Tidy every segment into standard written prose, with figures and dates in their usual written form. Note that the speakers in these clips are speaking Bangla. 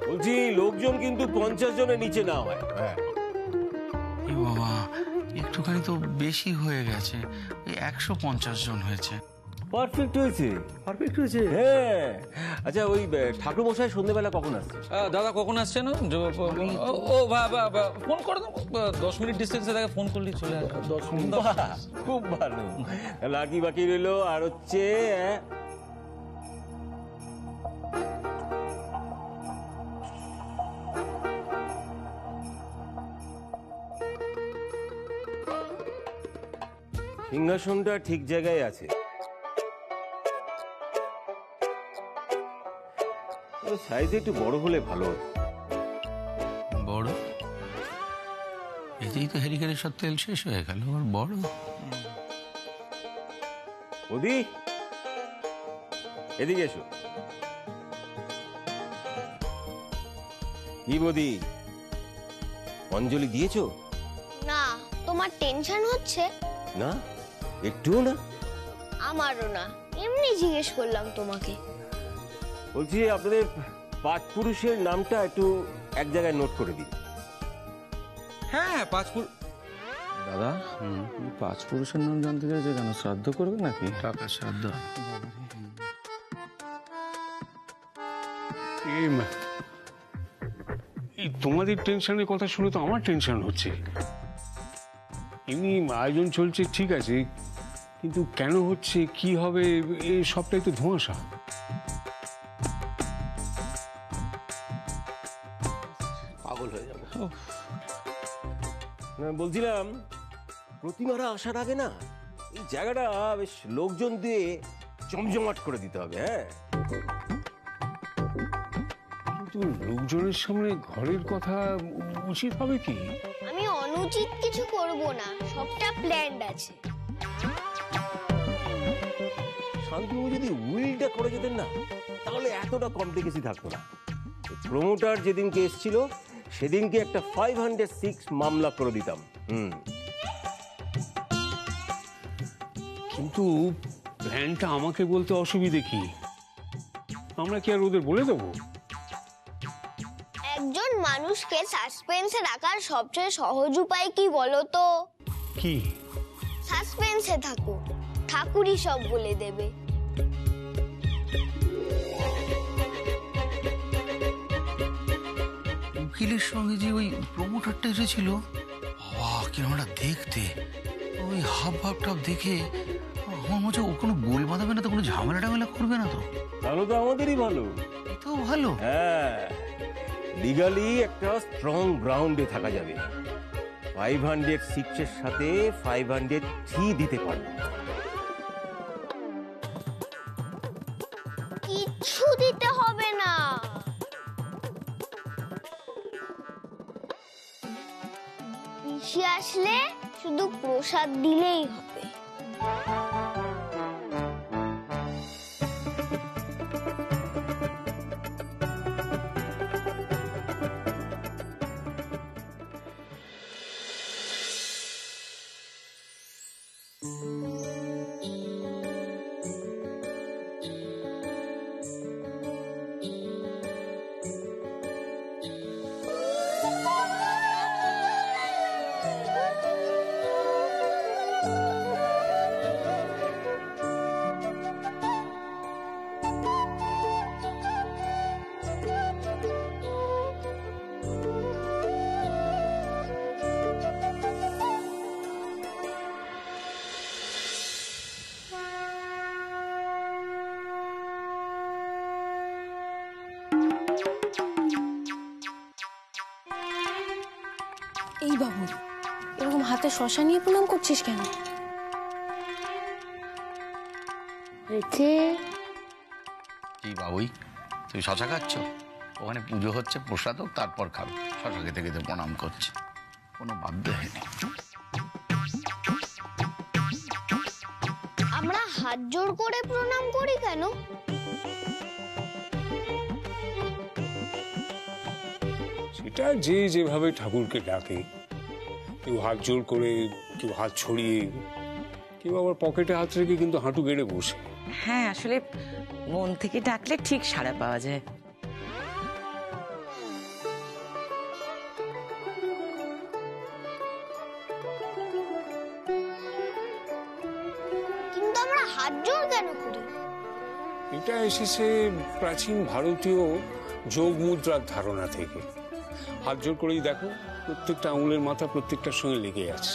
বলছি লোকজন কিন্তু 50 জনের নিচে না হয়। হ্যাঁ বাবা, একটুখানি তো বেশি হয়ে গেছে, ওই 150 জন হয়েছে। পারফেক্ট হয়েছে, পারফেক্ট হয়েছে। হ্যাঁ আচ্ছা, ওই ঠাকুর মশাই সন্ধ্যেবেলা কখন আসছে? দাদা কখন আসছে না? ও ফোন করে দাও, 10 মিনিট ডিস্টেন্সে তাকে ফোন করলেই চলে আসবে। 10 মিনিট, খুব ভালো। লাকি বাকি রইলো আর হচ্ছে সিংহাসনটা ঠিক জায়গায় আছে, সাইজ একটু বড় হলে ভালো হতো। বড়? এতেই তো হেরিকেনের সব তেল শেষ হয়ে গেল, আর বড়? বৌদি এদিকে এসো। কি বৌদি, অঞ্জলি দিয়েছো? না, তোমার টেনশন হচ্ছে? না, একটুও না। আমারও না, এমনি জিজ্ঞেস করলাম তোমাকে। বলছি আপনাদের 5 পুরুষের নামটা একটু এক জায়গায় নোট করে দিন। হ্যাঁ, 5 দাদা 5 পুরুষের নাম জানতে চাইছে কেন? শ্রাদ্ধ করবে নাকি? টাকা শ্রাদ্ধ। এই তোমাদের টেনশনের কথা শুনে তো আমার টেনশন হচ্ছে। এমনি আয়োজন চলছে ঠিক আছে, কিন্তু কেন হচ্ছে, কি হবে, এই সবটাই তো ধোঁয়াশা। পাগল হয়ে যাবে। বলছিলাম প্রতিমারা আসার আগে না এই জায়গাটা বেশ লোকজন দিয়ে জমজমাট করে দিতে হবে। হ্যাঁ, কিন্তু লোকজনের সামনে ঘরের কথা উচিত হবে কি? আমি অনুচিত কিছু করব না, সবটা প্ল্যান্ড আছে। শান্তনু যদি উইলটা করে যেতেন না, তাহলে এতটা কমপ্লিকেশন থাকতো না। প্রমোটার যেদিনকে এসেছিল সেদিনকে একটা 506 মামলা করে দিতাম। কিন্তু প্ল্যানটা আমাকে বলতে অসুবিধে কি? আমরা কি আর ওদের বলে দেবো? একজন মানুষকে সাসপেন্সে রাখার সবচেয়ে সহজ উপায় কি বলো তো? কি? সাসপেন্সে থাকো, ঠাকুরই সব বলে দেবে। উকিলের সঙ্গে যে ওই প্রমোটারটা এসেছিল, বাবা কিরম একটা দেখতে, ওই হাব ভাবটা দেখে আমার মনে হচ্ছে ও কোনো গোল বাঁধাবে না তো, কোনো ঝামেলা টামেলা করবে না তো। তাহলে তো আমাদেরই ভালো। এটাও ভালো। হ্যাঁ, লিগালি একটা স্ট্রং গ্রাউন্ডে থাকা যাবে। 506 এর সাথে 503 দিতে পারবে। কিচ্ছু দিতে হবে না, পিসি আসলে শুধু প্রসাদ দিলেই হবে। এই বাবু, এরকম হাতে শশা নিয়ে প্রণাম করছিস কেন? কি বাবুই, তুই শশা খাচ্ছ? ওখানে পুজো হচ্ছে, প্রসাদ হোক তারপর খাবে। শশা খেতে খেতে প্রণাম করছে, কোনো বাধ্য হয়নি। আমরা হাত জোড় করে প্রণাম করি কেন? সেটা যে যেভাবে ঠাকুরকে ডাকে, কেউ হাত জোর করে, কেউ হাত ছড়িয়ে, কেউ আবার পকেটে হাত রেখে কিন্তু হাঁটু গেড়ে বসে। হ্যাঁ, আসলে মন থেকে ডাকলে ঠিক সাড়া পাওয়া যায়। হাত জোড় কেন করি? এটা এসেছে প্রাচীন ভারতীয় যোগ মুদ্রার ধারণা থেকে। হাত জোর করেই দেখো, প্রত্যেকটা আঙুলের মাথা প্রত্যেকটার সঙ্গে লেগে আছে।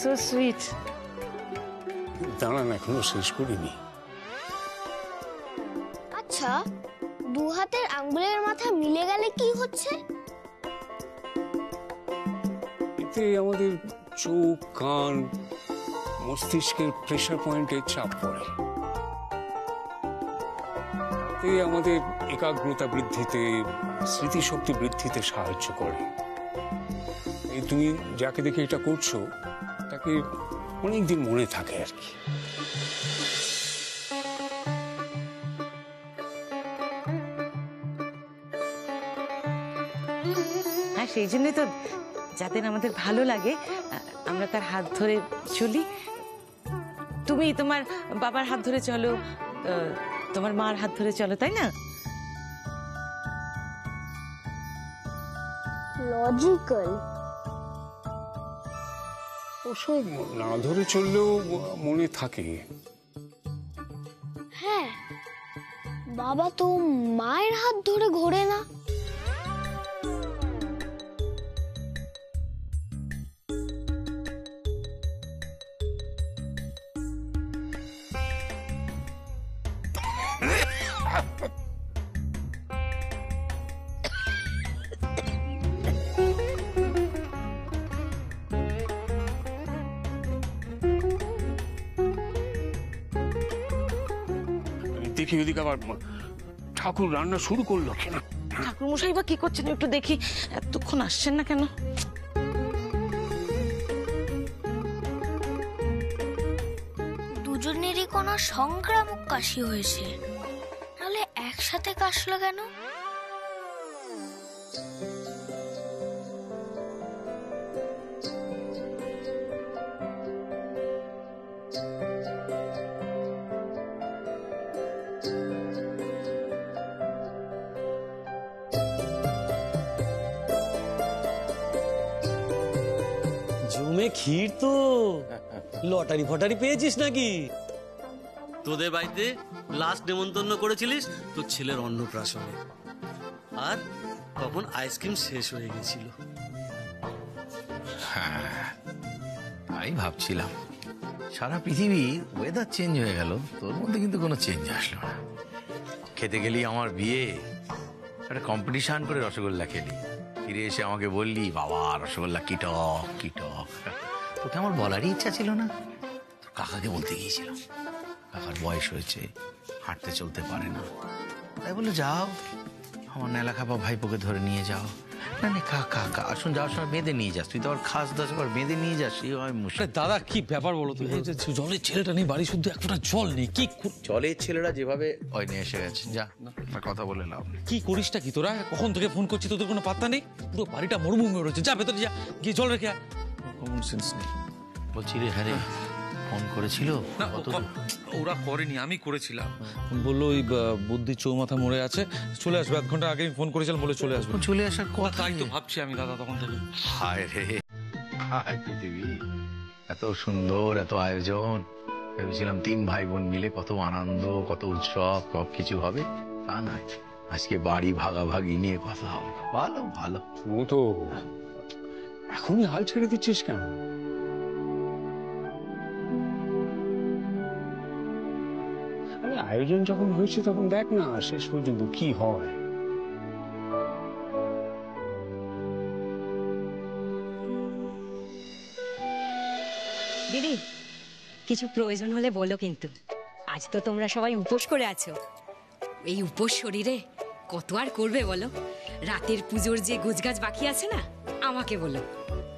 So sweet. দাঁড়ান, এখনো শেষ করিনি। আচ্ছা, দু হাতের আঙ্গুলের মাথা মিলে গেলে কি হচ্ছে? এতে আমাদের চোখ, কান, মস্তিষ্কের প্রেসার পয়েন্টে চাপ পড়ে। এতে আমাদের একাগ্রতা বৃদ্ধিতে, স্মৃতিশক্তি বৃদ্ধিতে সাহায্য করে। এই তুমি যাকে দেখে এটা করছো তাকে অনেকদিন মনে থাকে আর কি। হ্যাঁ, সেই জন্যই তো যাদের আমাদের ভালো লাগে আমরা তার হাত ধরে চলি। তুমি তোমার বাবার হাত ধরে চলো, তোমার মার হাত ধরে চলো, তাই না? লজিক্যাল। অবশ্য না ধরে চললেও মনে থাকে। হ্যাঁ, বাবা তো মায়ের হাত ধরে ঘোরে না। দেখি ওদিকে আবার ঠাকুর রান্না শুরু করলো কিনা। ঠাকুর মশাই বা কি করছেন একটু দেখি, এতক্ষণ আসছেন না কেন? দুজনেরই কোনো সংক্রামক কাশি হয়েছে, নাহলে একসাথে কাশলো কেন? জমে ক্ষীর তো। লটারি ফটারি পেয়েছিস নাকি? তোদের বাড়িতে লাস্ট নেমন্তন্ন করেছিলিস তোর ছেলের অন্নপ্রাশনে, আর তখন আইসক্রিম শেষ হয়ে গেছিল। হ্যাঁ, তাই ভাবছিলাম। সারা পৃথিবীর ওয়েদার চেঞ্জ হয়ে গেল, তোর মধ্যে কিন্তু কোনো চেঞ্জ আসলো না। খেতে গেলি আমার বিয়ে, একটা কম্পিটিশন করে রসগোল্লা খেলি, ফিরে এসে আমাকে বললি বাবা রসগোল্লা কি টক কি টক। তোকে আমার বলারই ইচ্ছা ছিল না, তোর কাকাকে বলতে গিয়েছিলাম। কাকার বয়স হয়েছে, হাঁটতে চলতে পারে না, তাই বলে যাও আমার নেলাখাপা ভাইপোকে ধরে নিয়ে যাও। না না কাকা আসুন, যাওয়ার সময় বেঁধে নিয়ে যাস, তুই তো আবার খাস দাস আবার বেঁধে নিয়ে যাস, এই হয় মুশকিল। দাদা কি ব্যাপার বলো তো, জলের ছেলেটা নেই বাড়ি, শুদ্ধ একটা জল নেই। কি জলের ছেলেরা যেভাবে ওই নিয়ে এসে গেছে, যা কথা বলে লাভ নেই। কি করিসটা কি তোরা? কখন থেকে ফোন করছি, তোদের কোনো পাত্তা নেই। পুরো বাড়িটা মরুভূমি রয়েছে, যা ভেতরে যা, গিয়ে জল রেখে আয়। কমন সেন্স নেই। বলছি রে, হ্যাঁ রে ফোন করেছিল? না ওরা করেনি, আমি করেছিলাম। বললো ওই বুদ্ধি চৌমাথা মরে আছে, চলে আসবে, 1 ঘন্টা আগে ফোন করেছিলাম, বলে চলে আসবে। চলে আসার কথা, তাই তো ভাবছি আমি দাদা তখন থেকে। হায় রে হায় পৃথিবী, এত সুন্দর এত আয়োজন, ভেবেছিলাম 3 ভাই বোন মিলে কত আনন্দ কত উৎসব সব কিছু হবে, তা নয়। আজকে বাড়ি ভাগাভাগি নিয়ে কথা হবে। ভালো ভালো। ও তো এখনই হাল ছেড়ে দিচ্ছিস কেন? আয়োজন যখন হয়েছে তখন দেখ না শেষ পর্যন্ত কি হয়। দিদি, কিছু প্রয়োজন হলে বলো কিন্তু। আজ তো তোমরা সবাই উপোস করে আছো, এই উপোস শরীরে কত আর করবে বলো? রাতের পুজোর যে গোছগাছ বাকি আছে না, আমাকে বলো,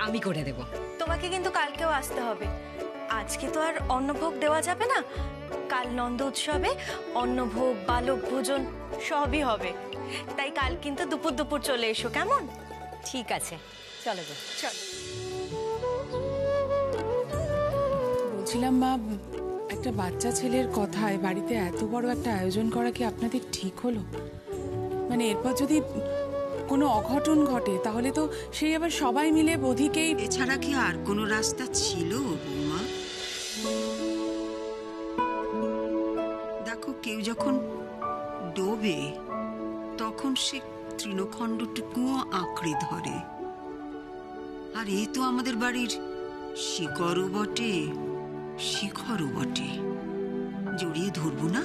আমি করে দেব। তোমাকে কিন্তু কালকেও আসতে হবে, আজকে তো আর অন্নভোগ দেওয়া যাবে না। কাল নন্দ উৎসবে অন্নভোগ বালক ভোজন সবই হবে, তাই কাল কিন্তু দুপুর দুপুর চলে এসো, কেমন? ঠিক আছে, চলো গো, চলো। বলছিলাম মা, একটা বাচ্চা ছেলের কথায় বাড়িতে এত বড় একটা আয়োজন করা কি আপনাদের ঠিক হলো? মানে এরপর যদি কোনো অঘটন ঘটে তাহলে তো সেই আবার সবাই মিলে বধিকেই। এছাড়া কি আর কোনো রাস্তা ছিল বৌমা? দেখো, কেউ যখন ডোবে তখন সে তৃণখণ্ডটুকুও আঁকড়ে ধরে। আর এ তো আমাদের বাড়ির শিকড়ও বটে, শিখরও বটে। জড়িয়ে ধরবো না?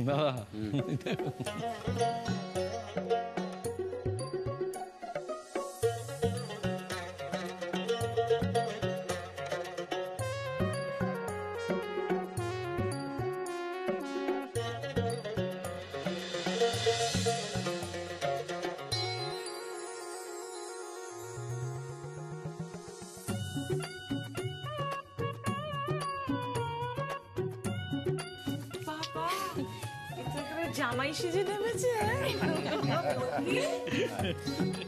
দাদা জামাই সেজে নেমেছে।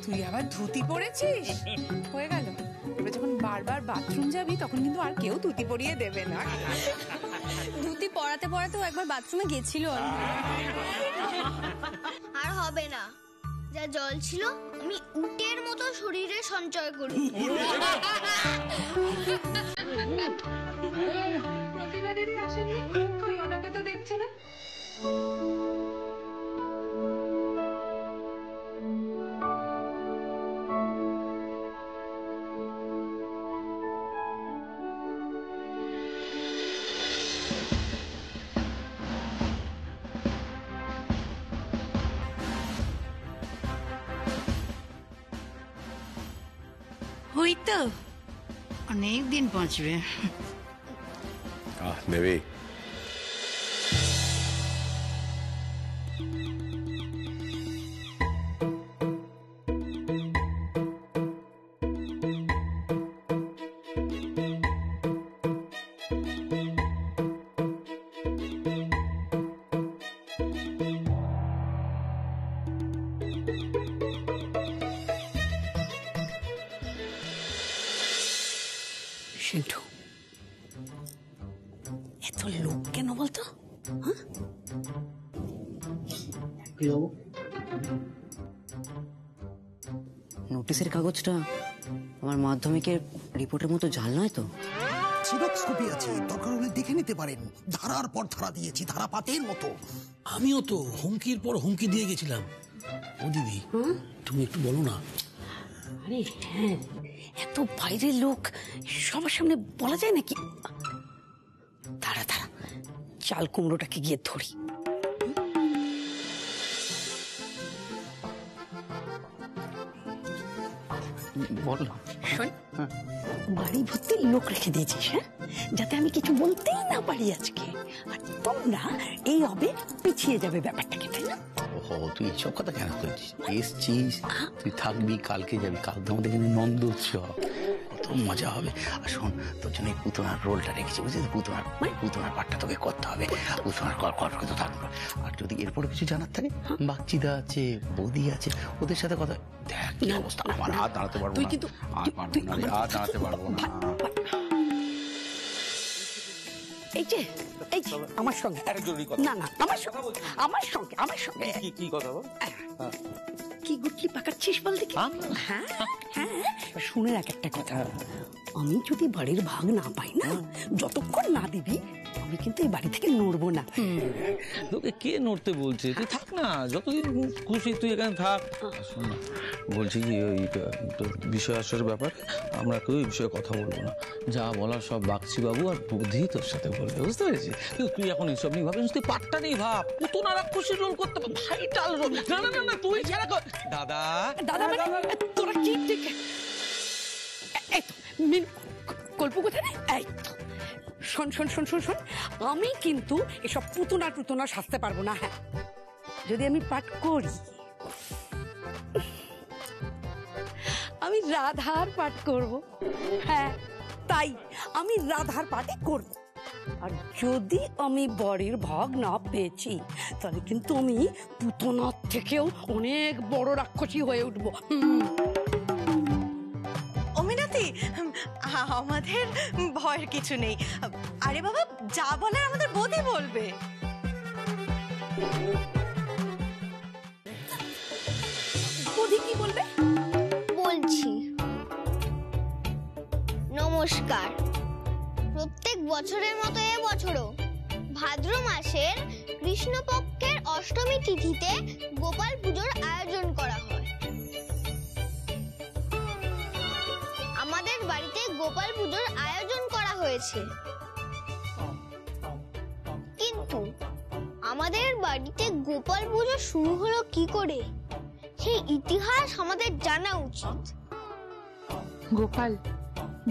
তুই আবার ধুতি পরেছিস, হয়ে গেল। এবার যখন বারবার বাথরুম যাবি তখন কিন্তু আর কেউ ধুতি পরিয়ে দেবে না। ধুতি পরাতে পরাতেও একবার বাথরুমে গেছিল। আর হবে না, যা জল ছিল আমি উটের মতো শরীরে সঞ্চয় করি। প্রতিবাদেরই আসেনি, ওই ওনাকে তো দেখছি না। ওই তো অনেক দিন বাঁচবে। দেবে সিন্ধু, এত লোক কেন বলতো? নোটিশের কাগজটা আমার মাধ্যমিকের রিপোর্টের মতো জাল নয় তো? সিরক্স কপি আছে, দরকার হলে দেখে নিতে পারেন। ধারার পর ধারা দিয়েছি, ধারাপাতের মতো। আমিও তো হুমকির পর হুমকি দিয়ে গেছিলাম। ও দিদি, তুমি একটু বলো না। আরে হ্যাঁ, এত বাইরের লোক সবার সামনে বলা যায় নাকি? দাঁড়া দাঁড়া, চাল কুমড়োটাকে গিয়ে ধরি। বল। শোন, বাড়ি ভর্তি লোক রেখে দিয়েছিস, হ্যাঁ, যাতে আমি কিছু বলতেই না পারি আজকে। আর তোমরা এই হবে পিছিয়ে যাবে ব্যাপারটাকে, তাই না? ও, তুই এসব কথা কেন করছিস? এসছিস, তুই থাকবি, কালকে যাবি। কালকে আমাদের এখানে নন্দ উৎসব, কত মজা হবে। আর শোন, তোর জন্য পুতনার রোলটা রেখেছি, বুঝলি? পুতনার পাঠটা তোকে করতে হবে। পুতনার কর তো থাকবে। আর যদি এরপরে কিছু জানার থাকে, বাগচিদা আছে, বৌদি আছে, ওদের সাথে কথা। দেখ কি অবস্থা, আমার হাত দাঁড়াতে পারবো না, আর দাঁড়াতে পারবো না। এই যে আমার সঙ্গে, না না, আমার সঙ্গে কি কথা বল? কি গুটলি পাকাচ্ছিস বল দেখি? হ্যাঁ হ্যাঁ, শুনে রাখ একটা কথা। আমি যদি বাড়ির ভাগ না পাই না, যতক্ষণ না দিবি আমি কিন্তু এই বাড়ি থেকে নড়বো না। তোকে কে নড়তে বলছে? তুই থাক না, যতদিন খুশি তুই এখানে থাক। শোন না, বলছি কি, ওই বিষয় আসার ব্যাপার আমরা কেউ এই বিষয়ে কথা বলবো না। যা বলার সব বাগচি বাবু আর বুদ্ধি তোর সাথে বলবে, বুঝতে পেরেছিস? তুই এখন এইসব নিয়ে ভাবিস, তুই পাটটা নেই ভাব। পুতুনা রাক্ষসীর রোল করতে পারবি, ভাইটাল রোল। না না না, তুই ছাড়া দাদা দাদা মানে তোরা কি ঠিক? এই তো গল্প কোথায় নেই? এই তো শোন শোন শোন শোন শোন, আমি কিন্তু এসব পুতুনা সাজতে পারবো না। হ্যাঁ, যদি আমি পাঠ করি, আমি রাধার পাঠ করব। হ্যাঁ, তাই আমি রাধার পাঠই করব। আর যদি আমি বাড়ির ভাগ না পেয়েছি তাহলে কিন্তু আমি পুতনার থেকেও অনেক বড় রাক্ষসী হয়ে উঠবো। অমিনাতি, আমাদের ভয়ের কিছু নেই। আরে বাবা, যা বলার আমাদের বৌদি বলবে। বৌদি কি বলবে? বলছি। নমস্কার। প্রত্যেক বছরের মতো এবছরও ভাদ্র মাসের কৃষ্ণপক্ষের অষ্টমী তিথিতে গোপাল পুজোর আয়োজন করা হয়। আমাদের বাড়িতে গোপাল পুজোর আয়োজন করা হয়েছে, কিন্তু আমাদের বাড়িতে গোপাল পুজো শুরু হলো কি করে সেই ইতিহাস আমাদের জানা উচিত। গোপাল,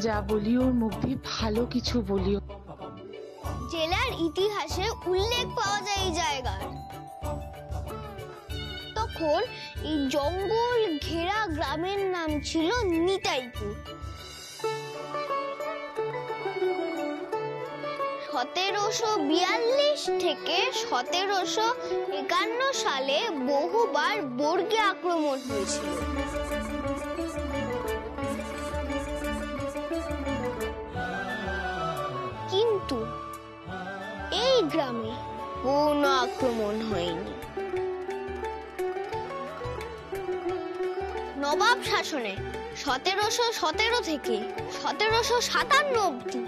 যা বলি ওর মুখ দিয়ে ভালো কিছু বলিও। জেলার ইতিহাসে উল্লেখ পাওয়া যায় এই জায়গার। তখন এই জঙ্গল ঘেরা গ্রামের নাম ছিল নিতাইপুর। 1742 থেকে 1751 সালে বহুবার বর্গী আক্রমণ হয়েছিল। কিন্তু এই গ্রামে কোনো আক্রমণ হয়নি। নবাব শাসনে 1717 থেকে 1757 অবধি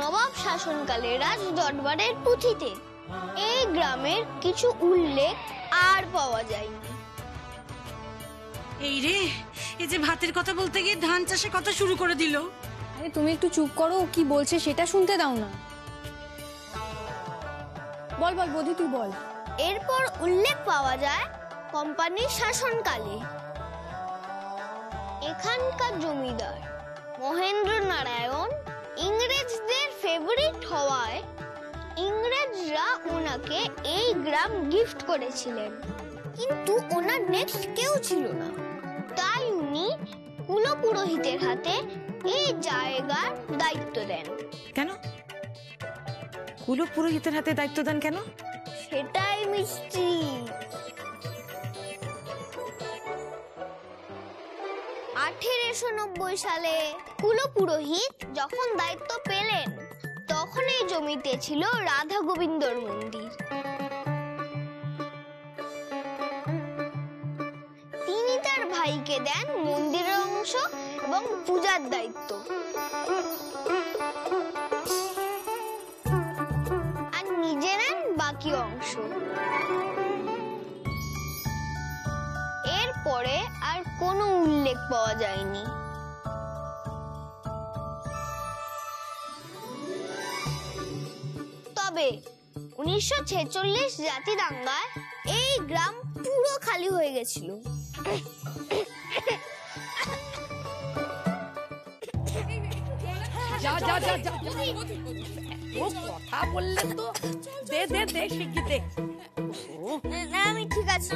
নবাব শাসনকালে রাজ দরবারের পুঁথিতে এই গ্রামের কিছু উল্লেখ আর পাওয়া যায়নি। এই রে, এই যে ভাতের কথা বলতে গিয়ে ধান চাষের কথা শুরু করে দিল। আরে তুমি একটু চুপ করো, কি বলছে সেটা শুনতে দাও না। বল বল বৌদি, তুই বল। এরপর উল্লেখ পাওয়া যায় কোম্পানির শাসনকালে এখানকার জমিদার মহেন্দ্র নারায়ণ ইংরেজদের ফেভারিট হওয়ায় ইংরেজরা ওনাকে এই গ্রাম গিফট করেছিলেন, কিন্তু ওনার নেক্সট কেউ ছিল না। তাই উনি কুলপুরোহিতের হাতে এই জায়গার দায়িত্ব দেন। কেন কুলপুরোহিতের হাতে দায়িত্ব দেন কেন? সেটাই মিষ্টি। 1890 সালে কুলপুরোহিত যখন দায়িত্ব পেলেন, তখন এই জমিতে ছিল রাধা গোবিন্দর মন্দির। তিনি তার ভাইকে দেন মন্দিরের অংশ এবং পূজার দায়িত্ব, আর নিজে নেন বাকি অংশ। এরপরে আর কোনো উল্লেখ পাওয়া যায়নি। তবে 1946 জাতি দাঙ্গায় এই গ্রাম পুরো খালি হয়ে গেছিল। যা যা যা যা, ও কথা বললে তো দে দে দে শিখিয়ে দে। না, আমি ঠিক আছে।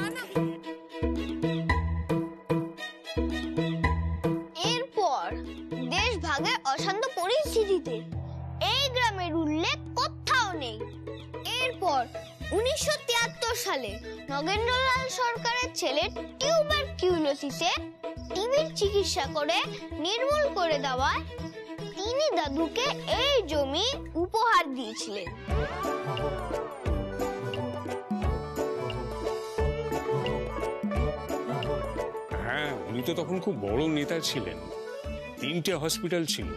এরপর দেশ ভাগের অশান্ত পরিস্থিতিতে এই গ্রামের উল্লেখ কোথাও নেই। এরপর 1973 সালে নগেন্দ্রলাল সরকারের ছেলে টিউবারকিউলোসিসে টিবির চিকিৎসা করে নির্মূল করে দেওয়ায় তিনি দাদুকে এই জমি উপহার দিয়েছিলেন। হ্যাঁ, উনি তো তখন খুব বড় নেতা ছিলেন, 3টে হসপিটাল ছিল।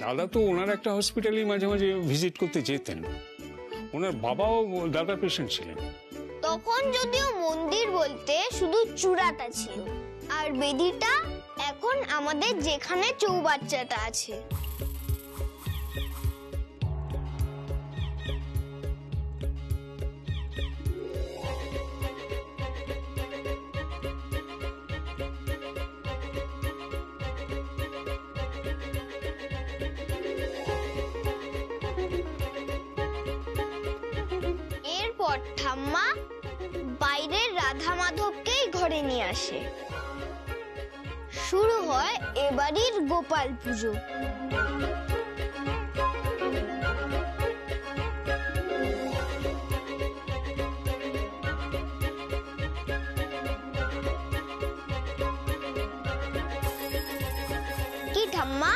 দাদা তো ওনার একটা হসপিটালই মাঝে মাঝে ভিজিট করতে যেতেন। ওনার বাবাও দাদা পেশেন্ট ছিলেন। তখন যদিও মন্দির বলতে শুধু চূড়াটা ছিল, আর বেদিটা এখন আমাদের যেখানে চৌবাচ্চাটা আছে। এরপর ঠাম্মা বাইরের রাধা মাধবকেই ঘরে নিয়ে আসে। শুরু হয় এবাড়ির গোপাল পুজো। ঠাম্মা।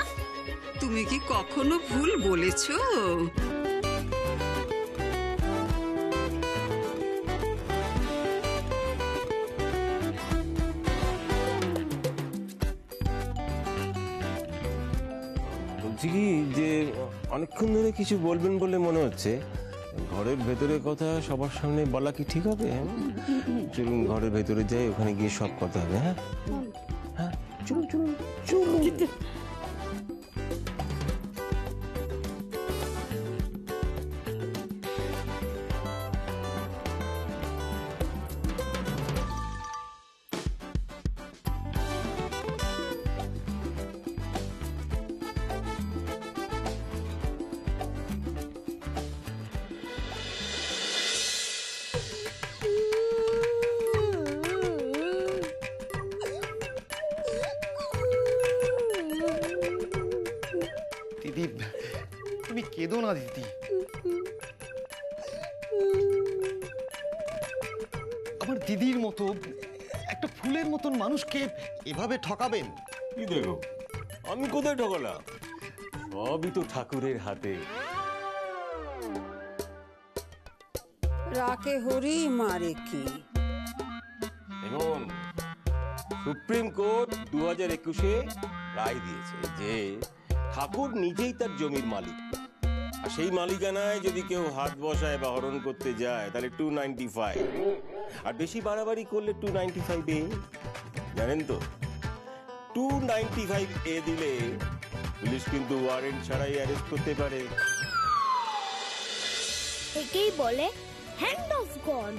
তুমি কি কখনো ভুল বলেছো? বলছি কি যে অনেকক্ষণ ধরে কিছু বলবেন বলে মনে হচ্ছে, ঘরের ভেতরের কথা সবার সামনে বলা কি ঠিক হবে? চলুন ঘরের ভেতরে যাই, ওখানে গিয়ে সব কথা হবে। হ্যাঁ হ্যাঁ, চলুন চলুন চলুন। দিদি, তুমি কেঁদো না দিদি। আমার দিদির মতো একটা ফুলের মতন মানুষকে এভাবে ঠকাবেন? কি দেখো, আমি কোথায় ঠকালাম? সবই তো ঠাকুরের হাতে। রাকে হরি মারে কি। এখন সুপ্রিম কোর্ট 2021-এ রায় দিয়েছে যে ঠাকুর নিজেই তার জমির মালিক, আর সেই মালিকানায় যদি কেউ হাত বসায় বা হরণ করতে যায় তাহলে 295, আর বেশি বাড়াবাড়ি করলে 295A। জানেন তো, 295A দিলে পুলিশ কিন্তু ওয়ারেন্ট ছাড়াই অ্যারেস্ট করতে পারে। একেই বলে হ্যান্ড অফ গড।